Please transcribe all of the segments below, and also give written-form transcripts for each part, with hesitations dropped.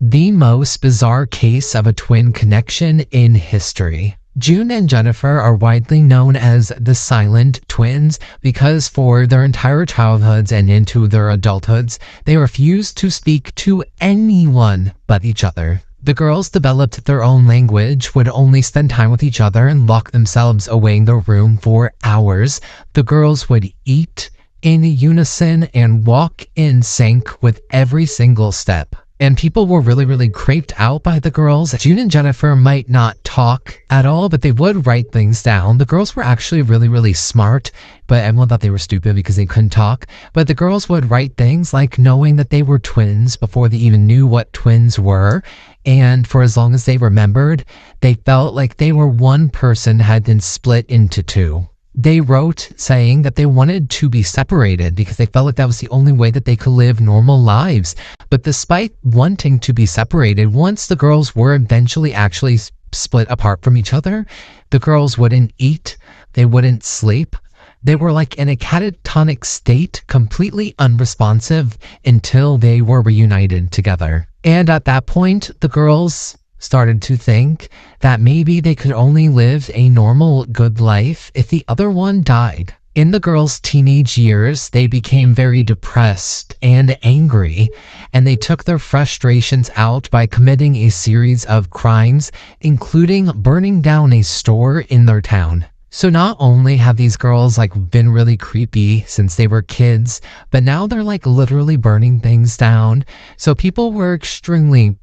The most bizarre case of a twin connection in history. June and Jennifer are widely known as the silent twins because for their entire childhoods and into their adulthoods, they refused to speak to anyone but each other. The girls developed their own language, would only spend time with each other and lock themselves away in their room for hours. The girls would eat in unison and walk in sync with every single step. And people were really creeped out by the girls. June and Jennifer might not talk at all, but they would write things down. The girls were actually really smart, but everyone thought they were stupid because they couldn't talk. But the girls would write things like knowing that they were twins before they even knew what twins were. And for as long as they remembered, they felt like they were one person had been split into two. They wrote saying that they wanted to be separated because they felt like that was the only way that they could live normal lives. But despite wanting to be separated, once the girls were eventually actually split apart from each other, the girls wouldn't eat, they wouldn't sleep. They were like in a catatonic state, completely unresponsive until they were reunited together. And at that point, the girls started to think that maybe they could only live a normal, good life if the other one died. In the girls' teenage years, they became very depressed and angry, and they took their frustrations out by committing a series of crimes, including burning down a store in their town. So not only have these girls been really creepy since they were kids, but now they're literally burning things down. So people were extremely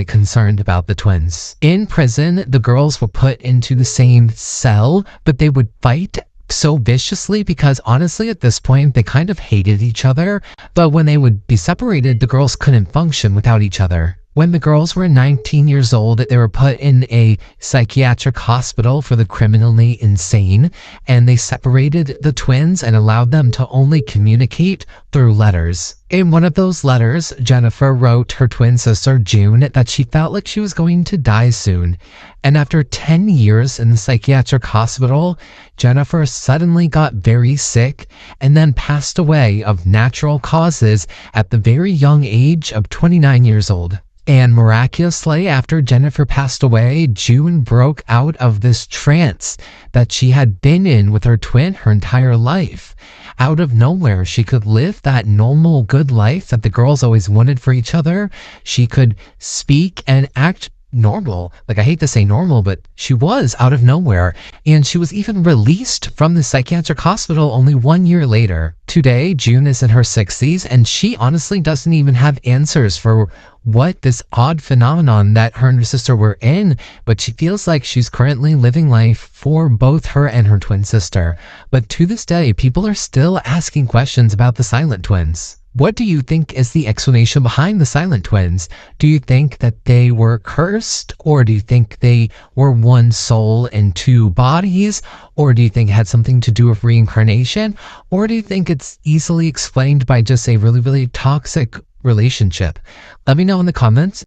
concerned about the twins. In prison, the girls were put into the same cell, but they would fight so viciously because honestly at this point they kind of hated each other. But when they would be separated, the girls couldn't function without each other. When the girls were 19 years old, they were put in a psychiatric hospital for the criminally insane, and they separated the twins and allowed them to only communicate through letters. In one of those letters, Jennifer wrote her twin sister June that she felt like she was going to die soon. And after 10 years in the psychiatric hospital, Jennifer suddenly got very sick and then passed away of natural causes at the very young age of 29 years old. And miraculously, after Jennifer passed away, June broke out of this trance that she had been in with her twin her entire life. Out of nowhere, she could live that normal, good life that the girls always wanted for each other. She could speak and act normal. I hate to say normal, but she was out of nowhere. And she was even released from the psychiatric hospital only 1 year later. Today, June is in her 60s, and she honestly doesn't even have answers for what this odd phenomenon that her and her sister were in, but she feels like she's currently living life for both her and her twin sister. But to this day, people are still asking questions about the silent twins. What do you think is the explanation behind the silent twins? Do you think that they were cursed? Or do you think they were one soul in two bodies? Or do you think it had something to do with reincarnation? Or do you think it's easily explained by just a really toxic relationship? Let me know in the comments.